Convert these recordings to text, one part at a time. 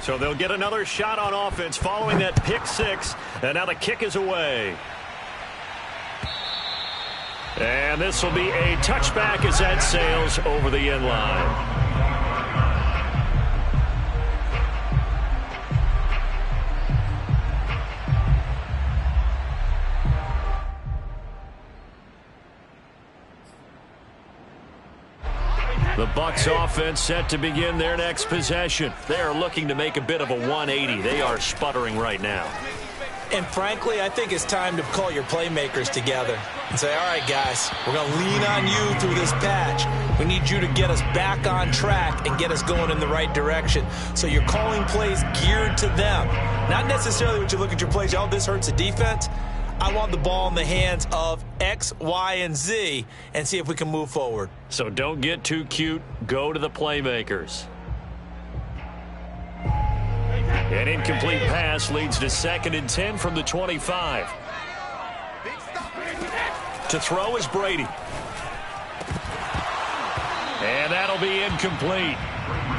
So they'll get another shot on offense following that pick six, and now the kick is away. And this will be a touchback as that sails over the end line. The Bucs offense set to begin their next possession. They are looking to make a bit of a 180. They are sputtering right now. And frankly, I think it's time to call your playmakers together and say, all right, guys, we're going to lean on you through this patch. We need you to get us back on track and get us going in the right direction. So you're calling plays geared to them. Not necessarily when you look at your plays, oh, this hurts the defense. I want the ball in the hands of X, Y, and Z and see if we can move forward. So don't get too cute. Go to the playmakers. An incomplete pass leads to 2nd and 10 from the 25. To throw is Brady. And that'll be incomplete.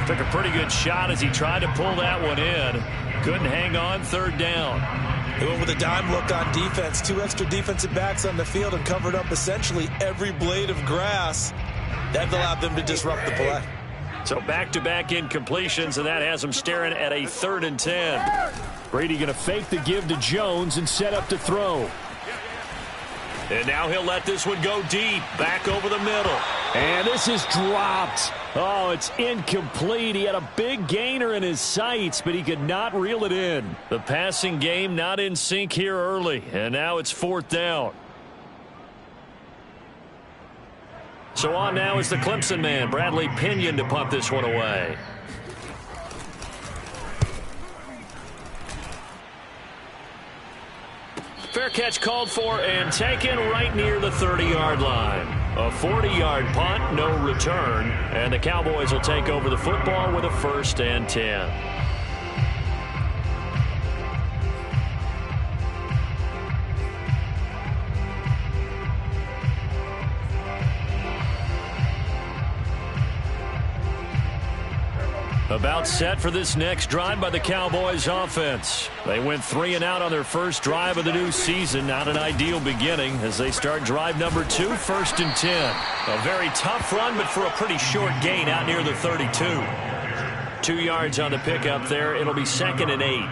Took a pretty good shot as he tried to pull that one in. Couldn't hang on 3rd down. They went with a dime look on defense. 2 extra defensive backs on the field and covered up essentially every blade of grass. That allowed them to disrupt the play. So back-to-back incompletions, and that has them staring at a 3rd and 10. Brady going to fake the give to Jones and set up to throw. And now he'll let this one go deep, back over the middle. And this is dropped. Oh, it's incomplete. He had a big gainer in his sights, but he could not reel it in. The passing game not in sync here early, and now it's 4th down. So on now is the Clemson man, Bradley Pinion, to punt this one away. Fair catch called for and taken right near the 30-yard line. A 40-yard punt, no return, and the Cowboys will take over the football with a 1st and 10. About set for this next drive by the Cowboys offense. They went 3 and out on their first drive of the new season. Not an ideal beginning as they start drive number 2, 1st and 10. A very tough run, but for a pretty short gain out near the 32. 2 yards on the pickup there. It'll be 2nd and 8.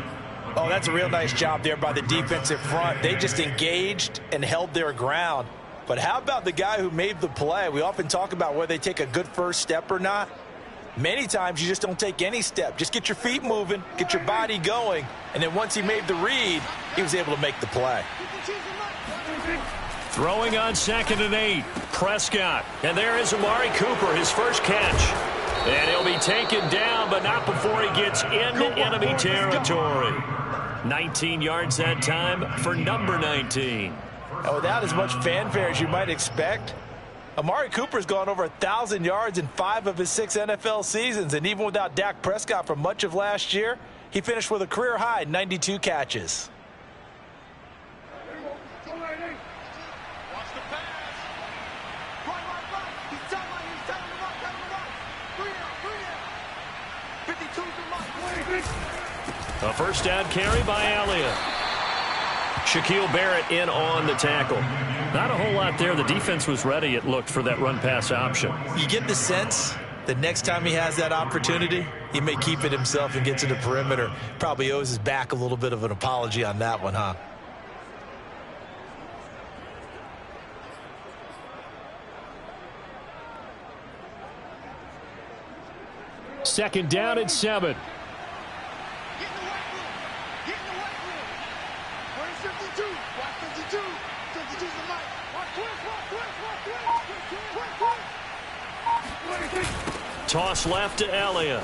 Oh, that's a real nice job there by the defensive front. They just engaged and held their ground. But how about the guy who made the play? We often talk about whether they take a good first step or not. Many times you just don't take any step. Just get your feet moving, get your body going, and then once he made the read, he was able to make the play. Throwing on 2nd and 8, Prescott. And there is Amari Cooper, his first catch. And he'll be taken down, but not before he gets into enemy territory. 19 yards that time for number 19. And without as much fanfare as you might expect, Amari Cooper's gone over 1,000 yards in 5 of his 6 NFL seasons, and even without Dak Prescott for much of last year, he finished with a career-high 92 catches. A first down carry by Elliott. Shaquille Barrett in on the tackle. Not a whole lot there. The defense was ready, it looked, for that run-pass option. You get the sense that next time he has that opportunity, he may keep it himself and get to the perimeter. Probably owes his back a little bit of an apology on that one, huh? Second down and 7. Toss left to Elliott.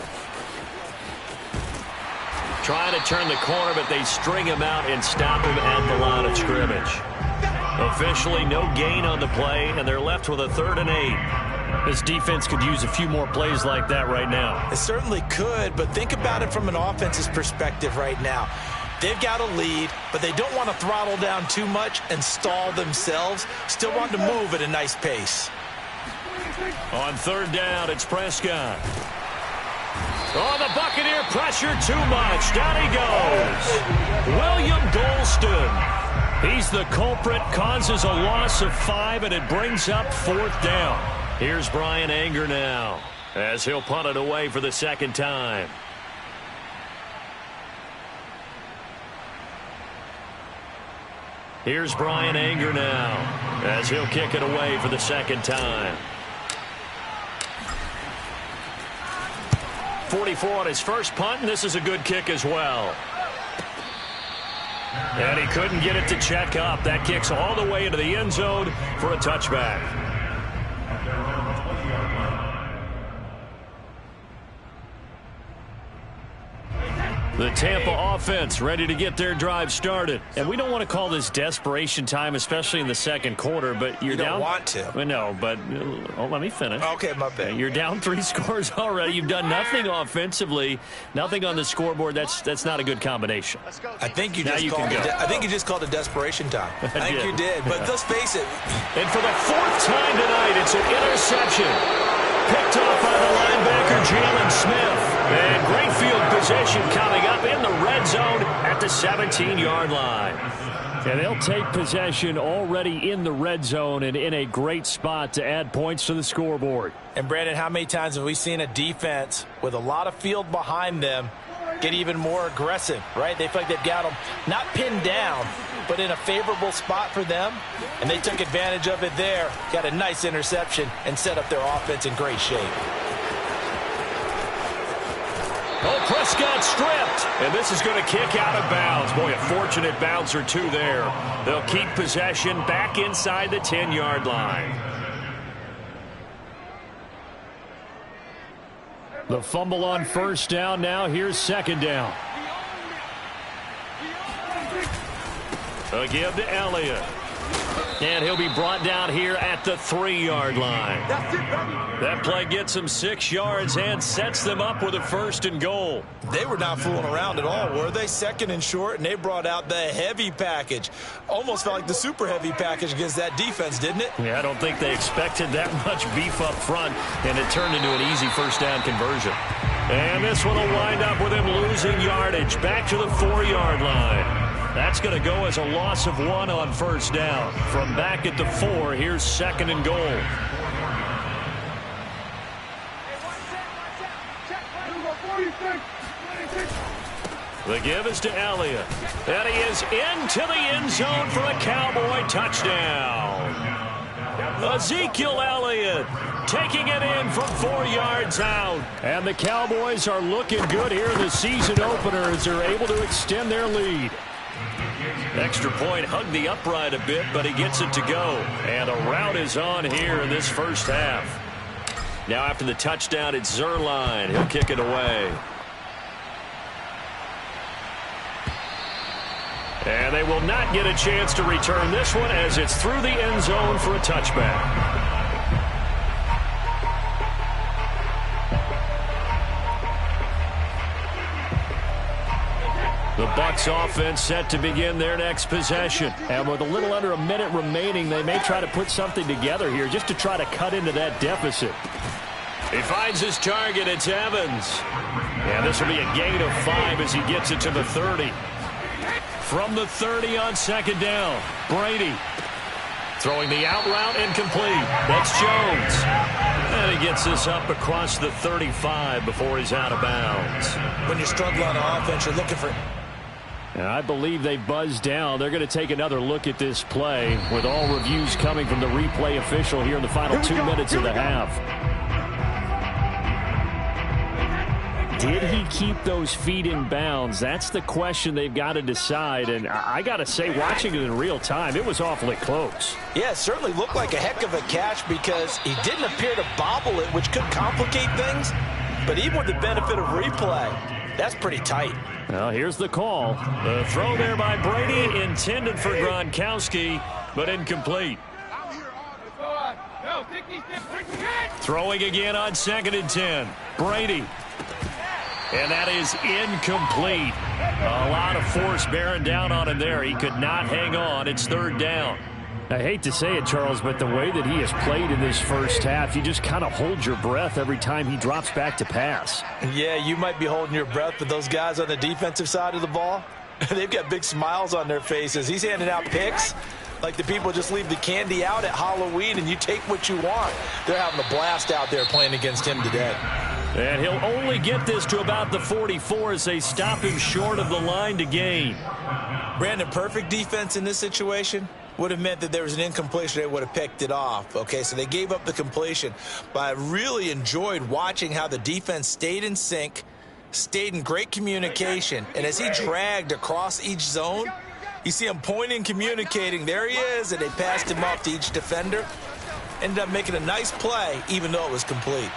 Trying to turn the corner, but they string him out and stop him at the line of scrimmage. Officially no gain on the play, and they're left with a 3rd and 8. This defense could use a few more plays like that right now. It certainly could, but think about it from an offense's perspective right now. They've got a lead, but they don't want to throttle down too much and stall themselves. Still want to move at a nice pace. On third down, it's Prescott. Oh, the Buccaneer pressure too much. Down he goes. William Golston. He's the culprit, causes a loss of 5, and it brings up fourth down. Here's Brian Anger now, as he'll punt it away for the second time. Here's Brian Anger now, as he'll kick it away for the second time. 44 on his first punt, and this is a good kick as well. And he couldn't get it to check up. That kicks all the way into the end zone for a touchback. The Tampa offense ready to get their drive started. And we don't want to call this desperation time, especially in the second quarter, but you're down. You don't want to. No, but let me finish. Okay, my bad. You're down 3 scores already. You've done nothing offensively, nothing on the scoreboard. That's not a good combination. I think you just called it desperation time. I think you did. But let's face it. And for the 4th time tonight, it's an interception. Picked off by the linebacker, Jalen Smith. And great field position coming up in the red zone at the 17-yard line. And they'll take possession already in the red zone and in a great spot to add points to the scoreboard. And, Brandon, how many times have we seen a defense with a lot of field behind them get even more aggressive, right? They feel like they've got them not pinned down, but in a favorable spot for them, and they took advantage of it there, got a nice interception, and set up their offense in great shape. Oh, Prescott stripped, and this is going to kick out of bounds. Boy, a fortunate bounce or two there. They'll keep possession back inside the 10-yard line. The fumble on first down now. Here's second down. A give to Elliott. And he'll be brought down here at the 3-yard line. That play gets him 6 yards and sets them up with a 1st and goal. They were not fooling around at all, were they? 2nd and short, and they brought out the heavy package. Almost felt like the super heavy package against that defense, didn't it? Yeah, I don't think they expected that much beef up front, and it turned into an easy first down conversion. And this one will wind up with him losing yardage back to the 4-yard line. That's going to go as a loss of 1 on first down. From back at the 4, here's 2nd and goal. The give is to Elliott. And he is into the end zone for a Cowboy touchdown. Ezekiel Elliott taking it in from 4 yards out. And the Cowboys are looking good here in the season opener as they're able to extend their lead. Extra point hugged the upright a bit, but he gets it to go. And a rout is on here in this first half. Now after the touchdown, it's Zuerlein. He'll kick it away. And they will not get a chance to return this one as it's through the end zone for a touchback. The Bucs offense set to begin their next possession. And with a little under a minute remaining, they may try to put something together here just to try to cut into that deficit. He finds his target. It's Evans. And this will be a gain of 5 as he gets it to the 30. From the 30 on second down, Brady throwing the out route incomplete. That's Jones. And he gets this up across the 35 before he's out of bounds. When you're struggling on offense, you're looking for... And I believe they buzzed down. They're going to take another look at this play with all reviews coming from the replay official here in the final 2 minutes of the half. Did he keep those feet in bounds? That's the question they've got to decide. And I got to say, watching it in real time, it was awfully close. Yeah, it certainly looked like a heck of a catch because he didn't appear to bobble it, which could complicate things. But even with the benefit of replay, that's pretty tight. Well, here's the call. The throw there by Brady, intended for Gronkowski, but incomplete. Throwing again on 2nd and 10. Brady. And that is incomplete. A lot of force bearing down on him there. He could not hang on. It's 3rd down. I hate to say it, Charles, but the way that he has played in this first half, you just kind of hold your breath every time he drops back to pass. Yeah, you might be holding your breath, but those guys on the defensive side of the ball, they've got big smiles on their faces. He's handing out picks like the people just leave the candy out at Halloween and you take what you want. They're having a blast out there playing against him today. And he'll only get this to about the 44 as they stop him short of the line to gain. Brandon, perfect defense in this situation would have meant that there was an incompletion. They would have picked it off. Okay, so they gave up the completion. But I really enjoyed watching how the defense stayed in sync, stayed in great communication. And as he dragged across each zone, you see him pointing, communicating. There he is, and they passed him off to each defender. Ended up making a nice play, even though it was complete.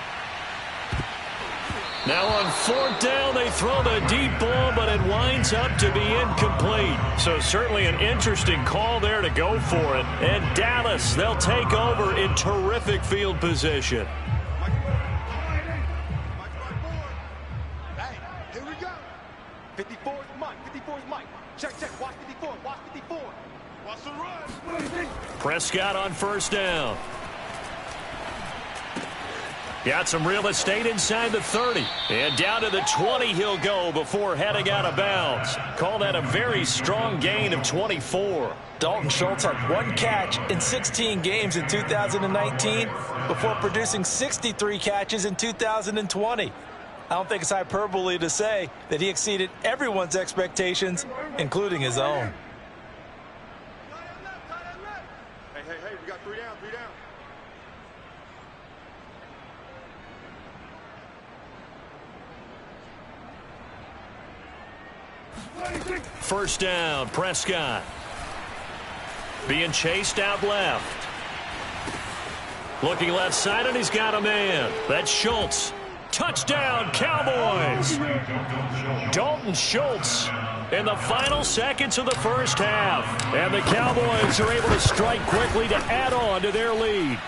Now on 4th down, they throw the deep ball, but it winds up to be incomplete. So certainly an interesting call there to go for it. And Dallas, they'll take over in terrific field position. Hey, here we go. 54 is Mike. 54 is Mike. Check. Watch 54. Watch 54. Watch the run. Prescott on 1st down. Got some real estate inside the 30. And down to the 20 he'll go before heading out of bounds. Call that a very strong gain of 24. Dalton Schultz had 1 catch in 16 games in 2019 before producing 63 catches in 2020. I don't think it's hyperbole to say that he exceeded everyone's expectations, including his own. Hey, we got 3 down. First down, Prescott. Being chased out left. Looking left side, and he's got a man. That's Schultz. Touchdown, Cowboys. Dalton Schultz in the final seconds of the first half. And the Cowboys are able to strike quickly to add on to their lead.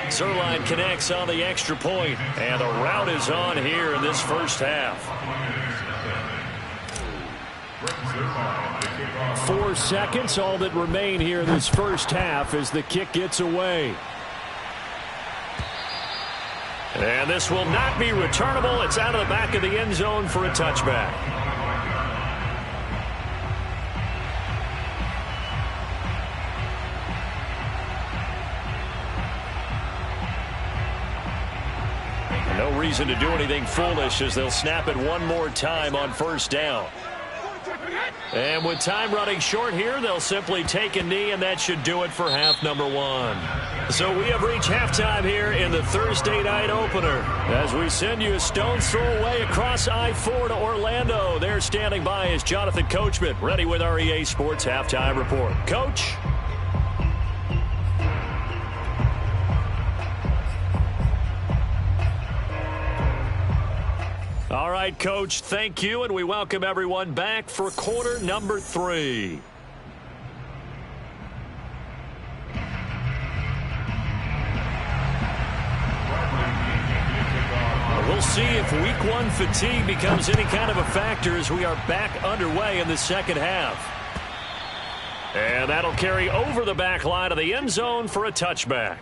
Zerline connects on the extra point, and the rout is on here in this first half. 4 seconds, all that remain here in this first half as the kick gets away. And this will not be returnable. It's out of the back of the end zone for a touchback. No reason to do anything foolish as they'll snap it one more time on 1st down. And with time running short here, they'll simply take a knee, and that should do it for half number 1. So we have reached halftime here in the Thursday night opener as we send you a stone's throw away across I-4 to Orlando. There standing by is Jonathan Coachman, ready with our EA Sports Halftime Report. Coach? All right, Coach, thank you, and we welcome everyone back for quarter number 3. We'll see if week 1 fatigue becomes any kind of a factor as we are back underway in the second half. And that'll carry over the back line of the end zone for a touchback.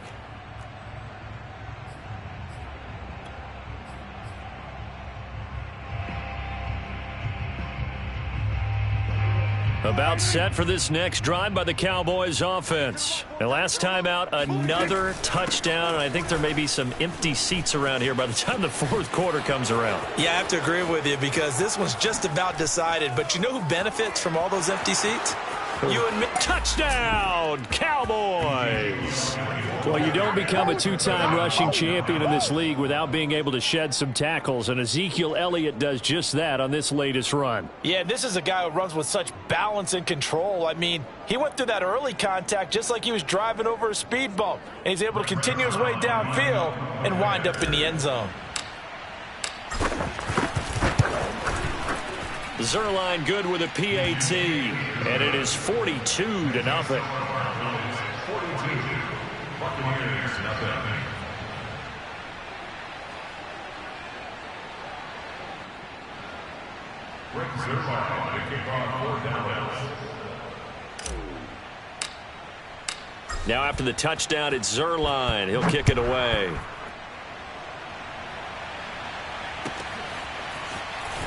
About set for this next drive by the Cowboys offense. And last time out, another touchdown. And I think there may be some empty seats around here by the time the 4th quarter comes around. Yeah, I have to agree with you because this one's just about decided. But you know who benefits from all those empty seats? You and me. Touchdown, Cowboys! Well, you don't become a 2-time rushing champion in this league without being able to shed some tackles, and Ezekiel Elliott does just that on this latest run. Yeah, this is a guy who runs with such balance and control. I mean, he went through that early contact just like he was driving over a speed bump, and he's able to continue his way downfield and wind up in the end zone. Zerline good with a PAT, and it is 42-0. Now after the touchdown, it's Zerline. He'll kick it away.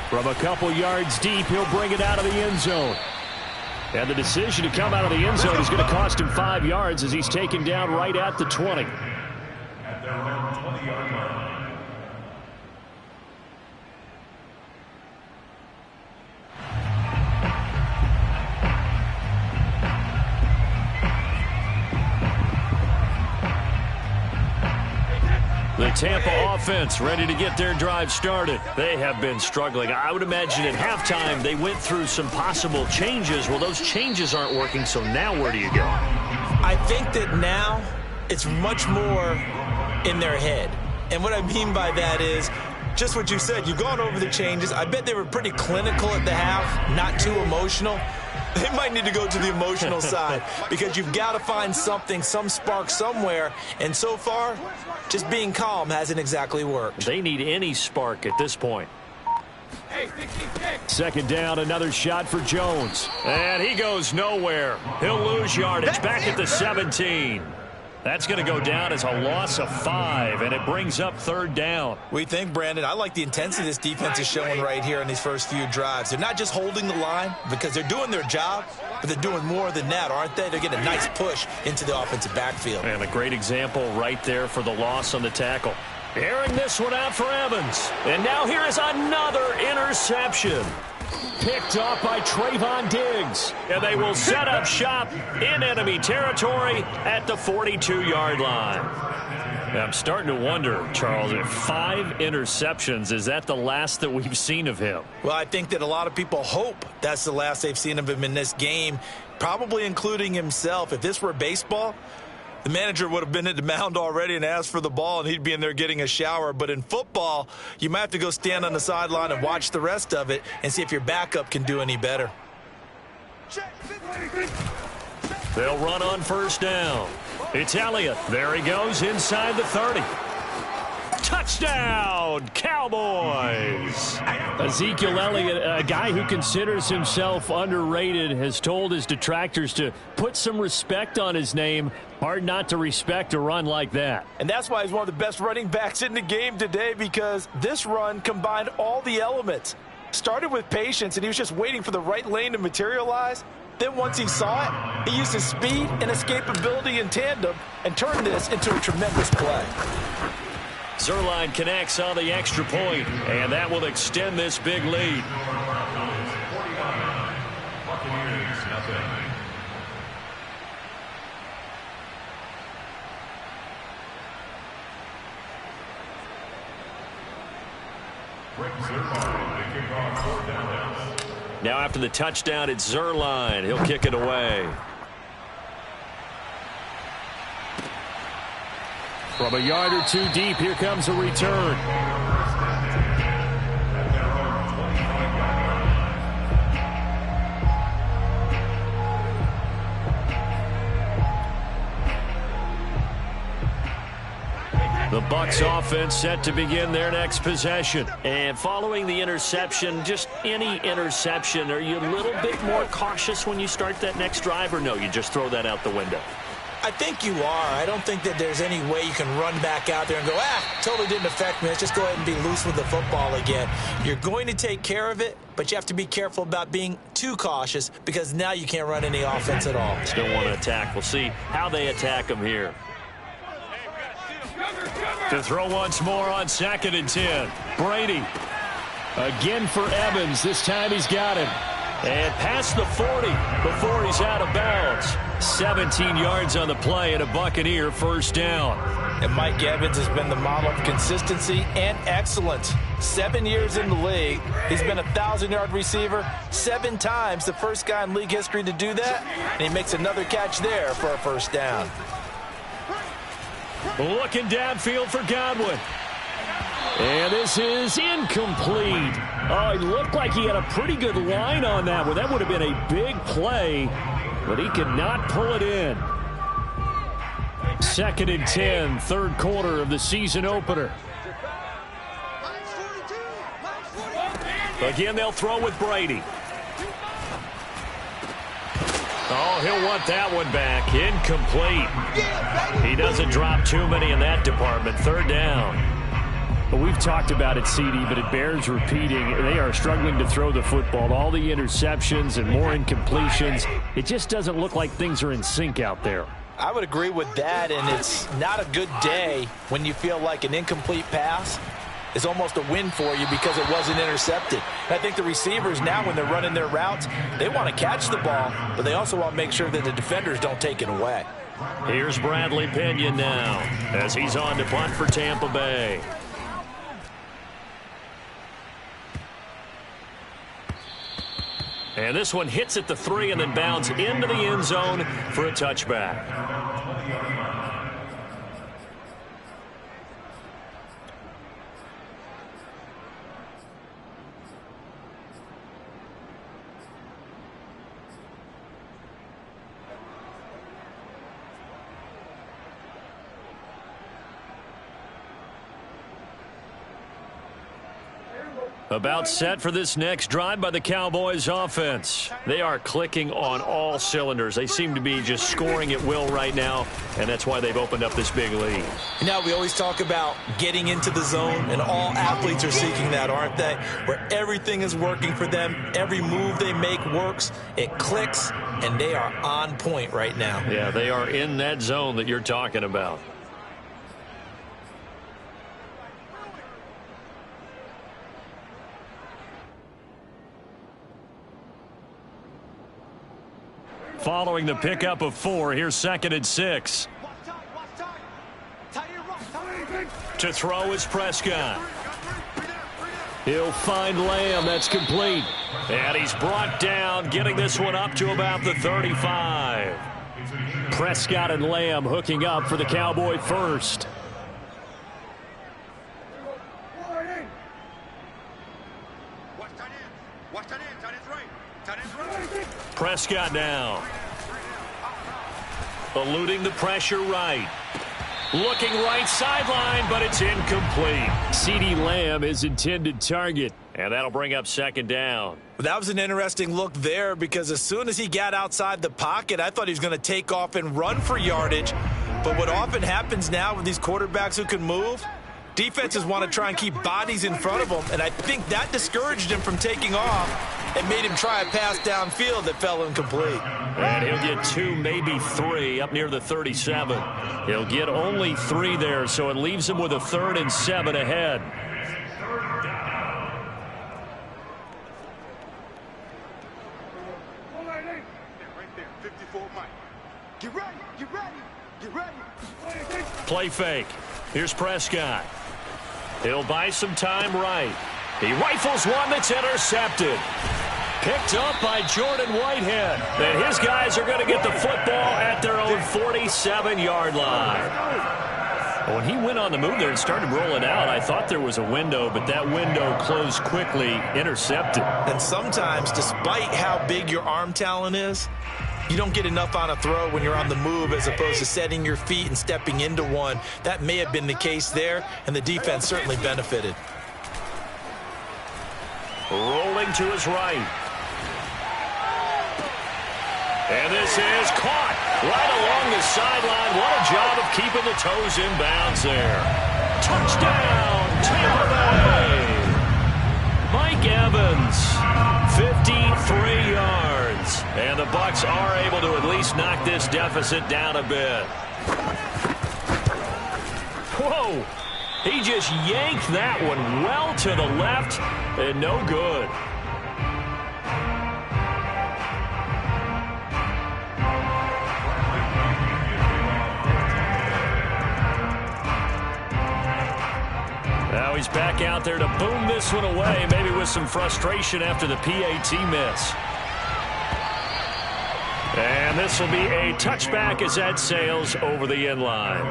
From a couple yards deep, he'll bring it out of the end zone. And the decision to come out of the end zone is going to cost him 5 yards as he's taken down right at the 20. At their own 20-yard line. The Tampa offense ready to get their drive started. They have been struggling. I would imagine at halftime they went through some possible changes. Well, those changes aren't working, so now where do you go? I think that now it's much more in their head. And what I mean by that is just what you said. You've gone over the changes. I bet they were pretty clinical at the half, not too emotional. They might need to go to the emotional side because you've got to find something, some spark somewhere. And so far, just being calm hasn't exactly worked. They need any spark at this point. Second down, another shot for Jones. And he goes nowhere. He'll lose yardage back at the 17. That's going to go down as a loss of 5, and it brings up third down. We think, Brandon, I like the intensity this defense is showing right here in these first few drives. They're not just holding the line because they're doing their job, but they're doing more than that, aren't they? They're getting a nice push into the offensive backfield. And a great example right there for the loss on the tackle. Airing this one out for Evans. And now here is another interception. Picked off by Trayvon Diggs. And they will set up shop in enemy territory at the 42-yard line. I'm starting to wonder, Charles, if 5 interceptions, is that the last that we've seen of him? Well, I think that a lot of people hope that's the last they've seen of him in this game, probably including himself. If this were baseball, the manager would have been at the mound already and asked for the ball, and he'd be in there getting a shower. But in football, you might have to go stand on the sideline and watch the rest of it and see if your backup can do any better. They'll run on first down. It's Elliott. There he goes inside the 30. Touchdown, Cowboys! Ezekiel Elliott, a guy who considers himself underrated, has told his detractors to put some respect on his name. Hard not to respect a run like that. And that's why he's one of the best running backs in the game today, because this run combined all the elements. Started with patience, and he was just waiting for the right lane to materialize. Then once he saw it, he used his speed and escapability in tandem and turned this into a tremendous play. Zerline connects on the extra point, and that will extend this big lead. Now after the touchdown, it's Zerline. He'll kick it away. From a yard or two deep, here comes a return. The Bucs offense set to begin their next possession. And following the interception, just any interception, are you a little bit more cautious when you start that next drive, or no, you just throw that out the window? I think you are. I don't think that there's any way you can run back out there and go, totally didn't affect me. Let's just go ahead and be loose with the football again. You're going to take care of it, but you have to be careful about being too cautious because now you can't run any offense at all. Still want to attack. We'll see how they attack them here. To throw once more on 2nd and 10. Brady. Again for Evans. This time he's got him. And past the 40 before he's out of bounds. 17 yards on the play and a Buccaneer first down. And Mike Evans has been the model of consistency and excellence. 7 years in the league. He's been a 1,000-yard receiver 7 times, the first guy in league history to do that. And he makes another catch there for a first down. Looking downfield for Godwin. And this is incomplete. Oh, it looked like he had a pretty good line on that one. That would have been a big play, but he could not pull it in. 2nd and 10, third quarter of the season opener. Again, they'll throw with Brady. Oh, he'll want that one back. Incomplete. He doesn't drop too many in that department. Third down. Well, we've talked about it, CD, but it bears repeating. They are struggling to throw the football. All the interceptions and more incompletions. It just doesn't look like things are in sync out there. I would agree with that, and it's not a good day when you feel like an incomplete pass is almost a win for you because it wasn't intercepted. And I think the receivers now, when they're running their routes, they want to catch the ball, but they also want to make sure that the defenders don't take it away. Here's Bradley Pinion now as he's on to punt for Tampa Bay. And this one hits at the 3 and then bounds into the end zone for a touchback. About set for this next drive by the Cowboys offense. They are clicking on all cylinders. They seem to be just scoring at will right now, and that's why they've opened up this big lead. Now, we always talk about getting into the zone, and all athletes are seeking that, aren't they? Where everything is working for them. Every move they make works. It clicks, and they are on point right now. Yeah, they are in that zone that you're talking about. Following the pickup of 4, here's 2nd and 6. To throw is Prescott. He'll find Lamb. That's complete. And he's brought down, getting this one up to about the 35. Prescott and Lamb hooking up for the Cowboy first. Prescott now. Eluding the pressure right. Looking right sideline, but it's incomplete. CeeDee Lamb is intended target, and that'll bring up 2nd down. That was an interesting look there because as soon as he got outside the pocket, I thought he was going to take off and run for yardage. But what often happens now with these quarterbacks who can move, defenses want to try and keep bodies in front of them, and I think that discouraged him from taking off and made him try a pass downfield that fell incomplete. And he'll get 2, maybe 3 up near the 37. He'll get only 3 there, so it leaves him with a 3rd and 7 ahead. Right there, 54 Mike. Get ready, get ready, get ready. Play fake. Here's Prescott. He'll buy some time right. He rifles one that's intercepted. Picked up by Jordan Whitehead. And his guys are going to get the football at their own 47-yard line. When he went on the move there and started rolling out, I thought there was a window, but that window closed quickly, intercepted. And sometimes, despite how big your arm talent is, you don't get enough on a throw when you're on the move as opposed to setting your feet and stepping into one. That may have been the case there, and the defense certainly benefited. Rolling to his right. And this is caught right along the sideline. What a job of keeping the toes in bounds there. Touchdown, Tampa Bay. Mike Evans, 53 yards. And the Bucs are able to at least knock this deficit down a bit. Whoa. He just yanked that one well to the left and no good. Now he's back out there to boom this one away, maybe with some frustration after the PAT miss. And this will be a touchback as that sails over the end line.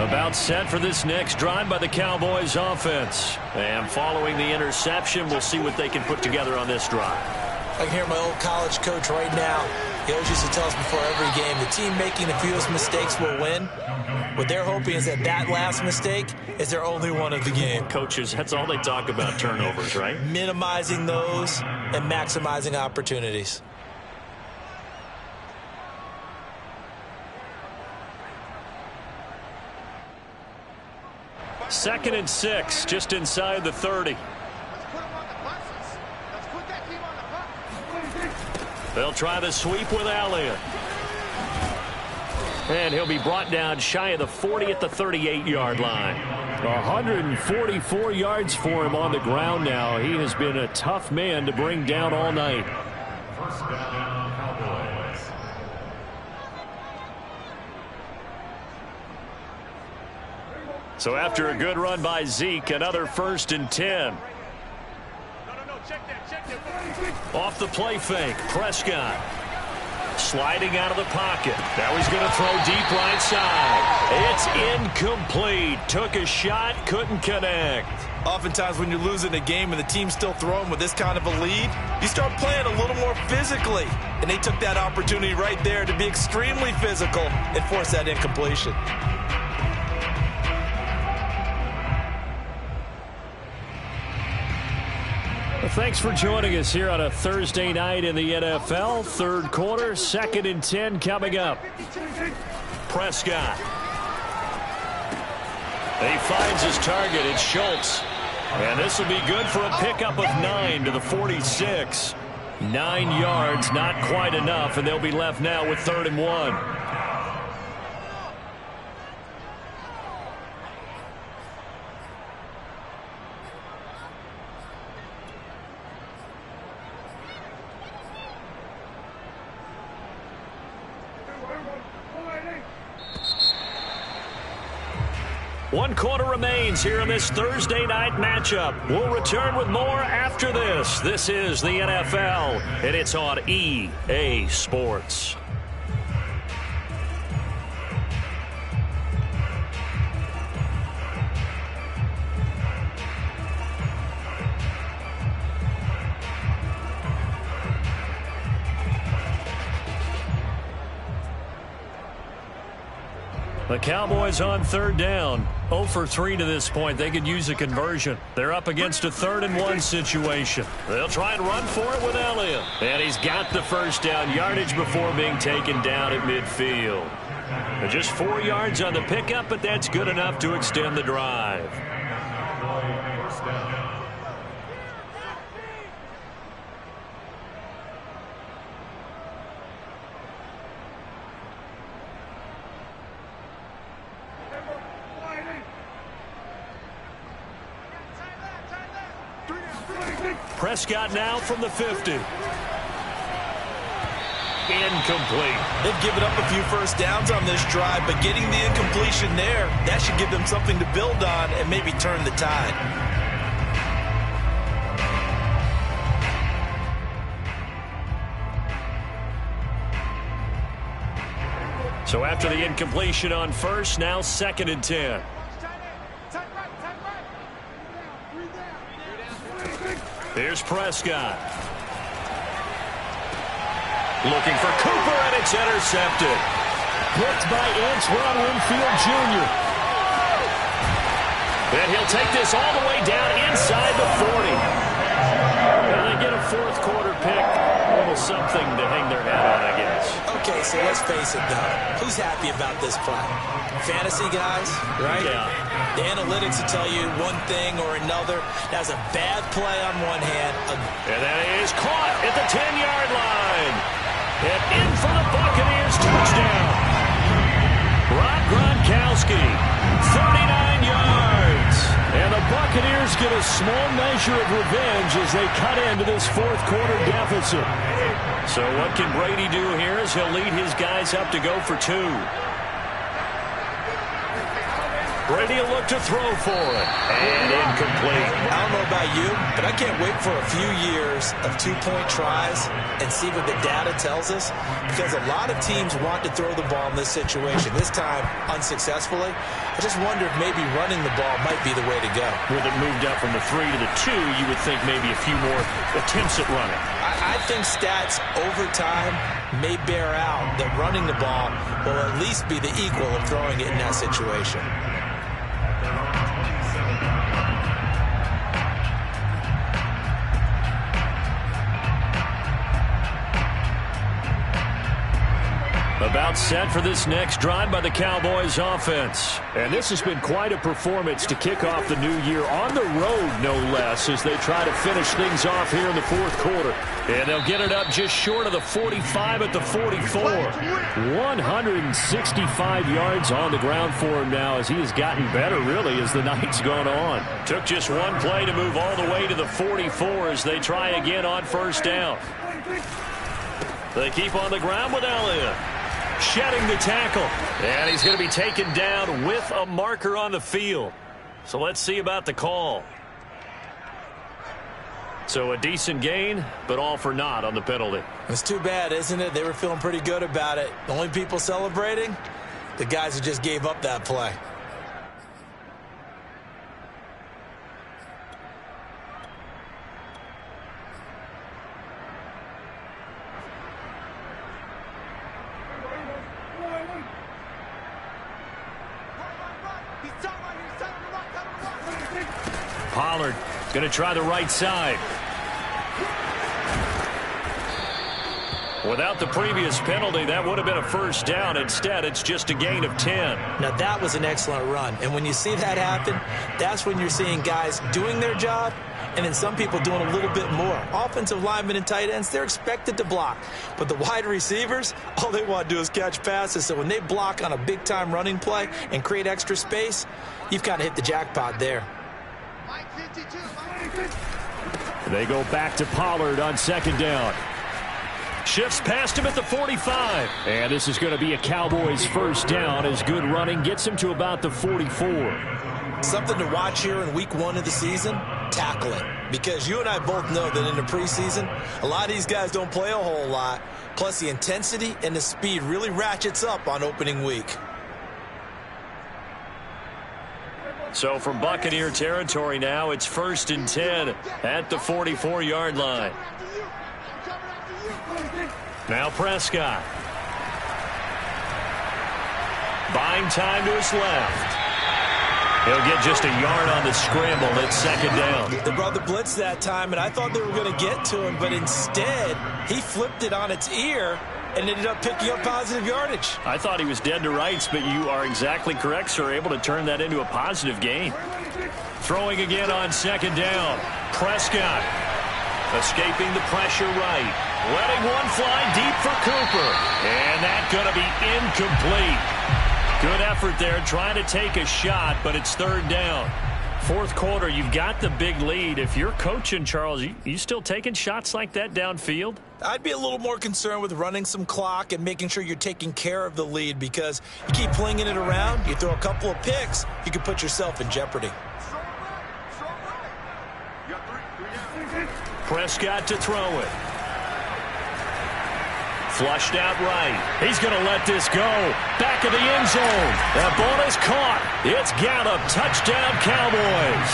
About set for this next drive by the Cowboys offense. And following the interception, we'll see what they can put together on this drive. I can hear my old college coach right now He always used to tell us before every game, the team making the fewest mistakes will win. What they're hoping is that last mistake is their only one of the game. Coaches, that's all they talk about, turnovers, right? Minimizing those and maximizing opportunities. Second and 6, just inside the 30. They'll try the sweep with Elliott. And he'll be brought down shy of the 40 at the 38-yard line. 144 yards for him on the ground now. He has been a tough man to bring down all night. First down, Cowboys. So after a good run by Zeke, another 1st and 10. Off the play fake, Prescott. Sliding out of the pocket. Now he's going to throw deep right side. It's incomplete. Took a shot, couldn't connect. Oftentimes when you're losing a game and the team's still throwing with this kind of a lead, you start playing a little more physically. And they took that opportunity right there to be extremely physical and force that incompletion. Well, thanks for joining us here on a Thursday night in the NFL. Third quarter, 2nd and 10 coming up. Prescott. He finds his target. It's Schultz. And this will be good for a pickup of 9 to the 46. 9 yards, not quite enough, and they'll be left now with 3rd and 1. One quarter remains here in this Thursday night matchup. We'll return with more after this. This is the NFL, and it's on EA Sports. The Cowboys on 3rd down. 0 for 3 to this point. They could use a conversion. They're up against a 3rd and 1 situation. They'll try and run for it with Elliott. And he's got the 1st down yardage before being taken down at midfield. And just 4 yards on the pickup, but that's good enough to extend the drive. First down. Prescott now from the 50. Incomplete. They've given up a few 1st downs on this drive, but getting the incompletion there, that should give them something to build on and maybe turn the tide. So after the incompletion on 1st, now 2nd and 10. Here's Prescott. Looking for Cooper, and it's intercepted. Blocked by Antoine Winfield Jr. And he'll take this all the way down inside the 40. And they get a 4th quarter pick. A little something to hang their hat on, I guess. Okay, so let's face it, though. Who's happy about this play? Fantasy guys, right? Yeah. The analytics will tell you one thing or another. That's a bad play on one hand. And that is caught at the 10-yard line. And in for the Buccaneers touchdown. Rob Gronkowski, 39 yards. And the Buccaneers get a small measure of revenge as they cut into this 4th quarter deficit. So what can Brady do here is he'll lead his guys up to go for 2. Brady will look to throw for it. And incomplete. I don't know about you, but I can't wait for a few years of two-point tries and see what the data tells us, because a lot of teams want to throw the ball in this situation. This time, unsuccessfully. I just wonder if maybe running the ball might be the way to go. With it moved up from the 3 to the 2, you would think maybe a few more attempts at running. I think stats over time may bear out that running the ball will at least be the equal of throwing it in that situation. About set for this next drive by the Cowboys offense. And this has been quite a performance to kick off the new year on the road, no less, as they try to finish things off here in the fourth quarter. And they'll get it up just short of the 45 at the 44. 165 yards on the ground for him now, as he has gotten better, really, as the night's gone on. Took just one play to move all the way to the 44 as they try again on first down. They keep on the ground with Elliott. Shedding the tackle. And he's going to be taken down with a marker on the field. So let's see about the call. So a decent gain, but all for naught on the penalty. It's too bad, isn't it? They were feeling pretty good about it. The only people celebrating, the guys who just gave up that play. Pollard going to try the right side. Without the previous penalty, that would have been a first down. Instead, it's just a gain of 10. Now, that was an excellent run. And when you see that happen, that's when you're seeing guys doing their job and then some people doing a little bit more. Offensive linemen and tight ends, they're expected to block. But the wide receivers, all they want to do is catch passes. So when they block on a big-time running play and create extra space, you've kind of hit the jackpot there. They go back to Pollard on second down. Shifts past him at the 45. And this is going to be a Cowboys first down as good running gets him to about the 44. Something to watch here in week 1 of the season, tackling. Because you and I both know that in the preseason, a lot of these guys don't play a whole lot. Plus the intensity and the speed really ratchets up on opening week. So from Buccaneer territory now, it's 1st and 10 at the 44-yard line. Now Prescott. Buying time to his left. He'll get just a yard on the scramble at second down. They brought the blitz that time, and I thought they were going to get to him, but instead he flipped it on its ear and ended up picking up positive yardage. I thought he was dead to rights, but you are exactly correct, sir. Able to turn that into a positive gain. Throwing again on second down. Prescott escaping the pressure right. Letting one fly deep for Cooper. And that's going to be incomplete. Good effort there trying to take a shot, but it's third down. Fourth quarter, you've got the big lead. If you're coaching, Charles, you still taking shots like that downfield? I'd be a little more concerned with running some clock and making sure you're taking care of the lead, because you keep flinging it around, you throw a couple of picks, you can put yourself in jeopardy. Prescott to throw it. Flushed out right. He's going to let this go. Back of the end zone. That ball is caught. It's Gallup. Touchdown, Cowboys.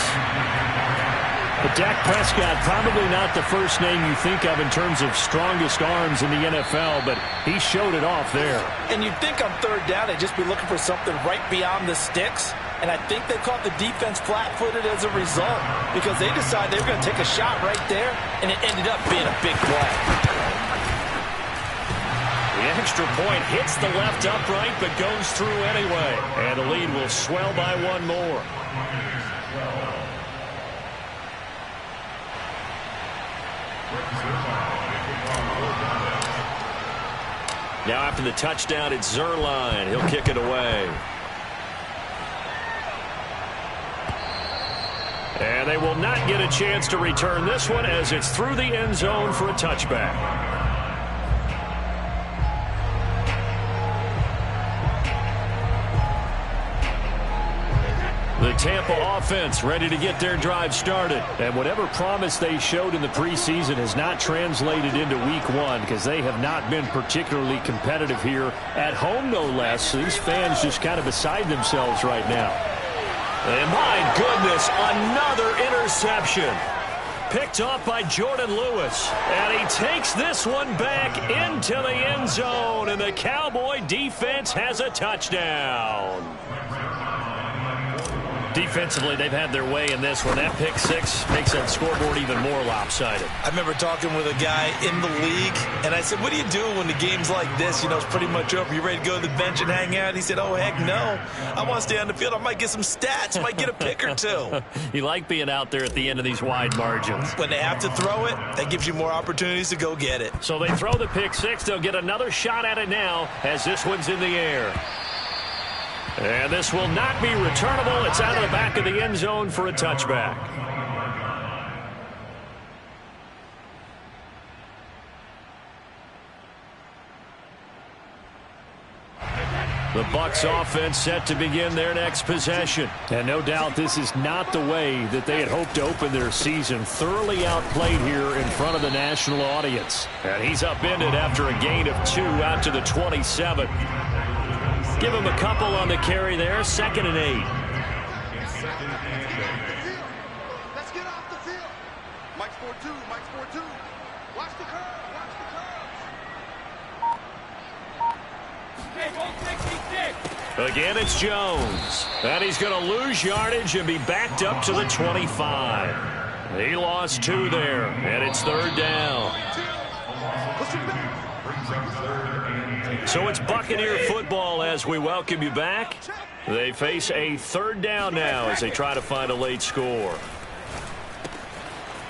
But Dak Prescott, probably not the first name you think of in terms of strongest arms in the NFL, but he showed it off there. And you'd think on third down they'd just be looking for something right beyond the sticks. And I think they caught the defense flat-footed as a result, because they decided they were going to take a shot right there, and it ended up being a big play. The extra point hits the left upright, but goes through anyway. And the lead will swell by one more. Now after the touchdown, it's Zerline. He'll kick it away. And they will not get a chance to return this one, as it's through the end zone for a touchback. The Tampa offense ready to get their drive started. And whatever promise they showed in the preseason has not translated into week one because they have not been particularly competitive here at home, no less. These fans just kind of beside themselves right now. And my goodness, another interception. Picked off by Jordan Lewis. And he takes this one back into the end zone. And the Cowboy defense has a touchdown. Defensively, they've had their way in this one. That pick six makes that scoreboard even more lopsided. I remember talking with a guy in the league, and I said, what do you do when the game's like this? You know, it's pretty much over. You ready to go to the bench and hang out? He said, oh, heck no. I want to stay on the field. I might get some stats. Might get a pick or two. You like being out there at the end of these wide margins. When they have to throw it, that gives you more opportunities to go get it. So they throw the pick six. They'll get another shot at it now as this one's in the air. And this will not be returnable. It's out of the back of the end zone for a touchback. The Bucs offense set to begin their next possession. And no doubt this is not the way that they had hoped to open their season. Thoroughly outplayed here in front of the national audience. And he's upended after a gain of 2 out to the 27. Give him a couple on the carry there. 2nd and 8. Let's get off the field. Mike's 4-2. Mike's 4-2. Watch the curve. Watch the curve. Again, it's Jones. And he's going to lose yardage and be backed up to the 25. He lost 2 there. And it's 3rd down. So it's Buccaneer football as we welcome you back. They face a 3rd down now as they try to find a late score.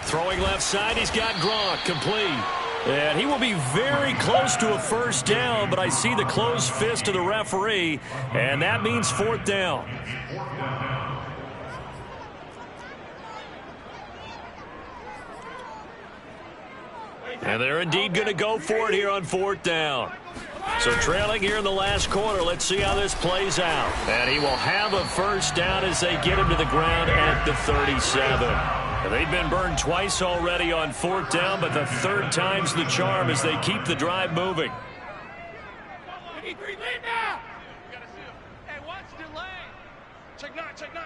Throwing left side, he's got Gronk complete. And he will be very close to a 1st down, but I see the closed fist of the referee, and that means 4th down. And they're indeed going to go for it here on 4th down. So trailing here in the last quarter, let's see how this plays out. And he will have a 1st down as they get him to the ground at the 37. And they've been burned twice already on 4th down, but the 3rd time's the charm as they keep the drive moving. Lead now. Hey, watch the lane. Check 9, check 9.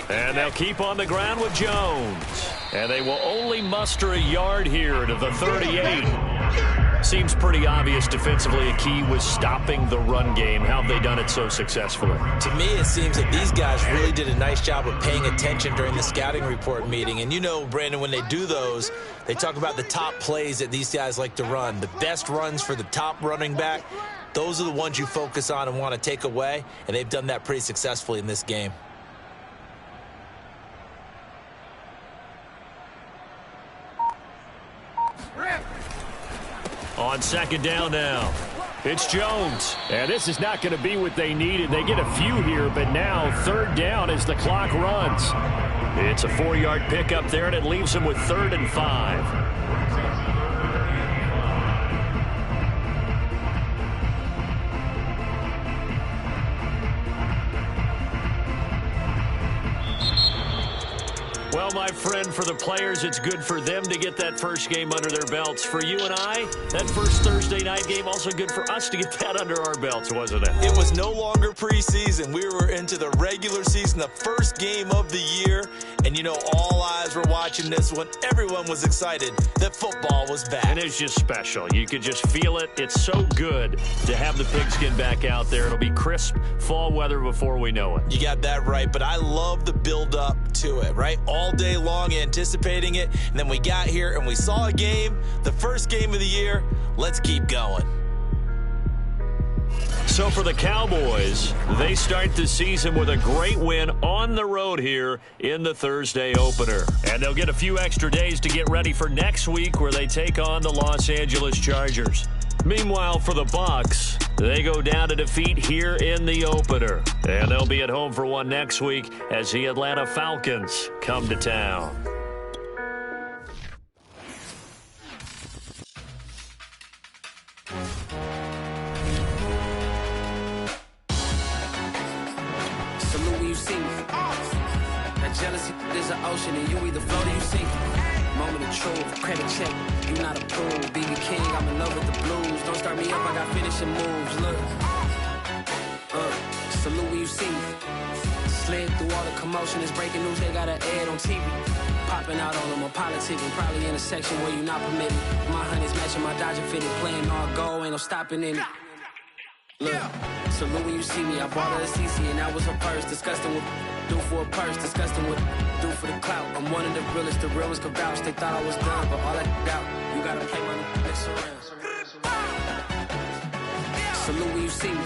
And they'll keep on the ground with Jones. And they will only muster a yard here to the 38. Seems pretty obvious defensively a key was stopping the run game. How have they done it so successfully? To me, it seems that these guys really did a nice job of paying attention during the scouting report meeting. And you know, Brandon, when they do those, they talk about the top plays that these guys like to run. The best runs for the top running back, those are the ones you focus on and want to take away. And they've done that pretty successfully in this game. On 2nd down now, it's Jones. And this is not going to be what they needed. They get a few here, but now 3rd down as the clock runs. It's a 4-yard pickup there, and it leaves them with 3rd and 5. Well, my friend, for the players, it's good for them to get that first game under their belts. For you and I, that first Thursday night game, also good for us to get that under our belts, wasn't it? It was no longer preseason. We were into the regular season, the first game of the year. And, you know, all eyes were watching this one. Everyone was excited that football was back. And it's just special. You could just feel it. It's so good to have the pigskin back out there. It'll be crisp fall weather before we know it. You got that right, but I love the build-up to it, right? All day long anticipating it, and then we got here and we saw a game, the first game of the year. Let's keep going. So for the Cowboys, they start the season with a great win on the road here in the Thursday opener. And they'll get a few extra days to get ready for next week where they take on the Los Angeles Chargers. Meanwhile, for the Bucks, they go down to defeat here in the opener. And they'll be at home for one next week as the Atlanta Falcons come to town. Salute when you see me. That jealousy is an ocean, and you either float or you sink. Moment of truth, credit check, you not approved. BB King, I'm in love with the blues. Don't start me up, I got finishing moves. Look, salute when you see me. Slid through all the commotion, it's breaking news, they got an ad on TV. Popping out all of my politicking, probably in a section where you not permitted. My honey's matching my Dodger fitted, playing all goal, ain't no stopping in it. Look, salute when you see me, I bought her a CC and that was her purse. Disgusting with do for a purse, disgusting with do for the clout. I'm one of the realest, the realest could vouch. They thought I was done, but all that out, you gotta play my next around. Salute when you see me.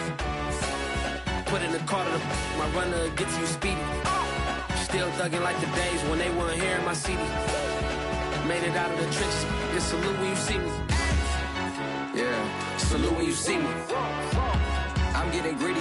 Put in the car to my runner gets you speedy. Still thugging like the days when they weren't here in my CD. Made it out of the trenches. Just salute when you see me. Yeah, salute when you see me. I'm getting greedy.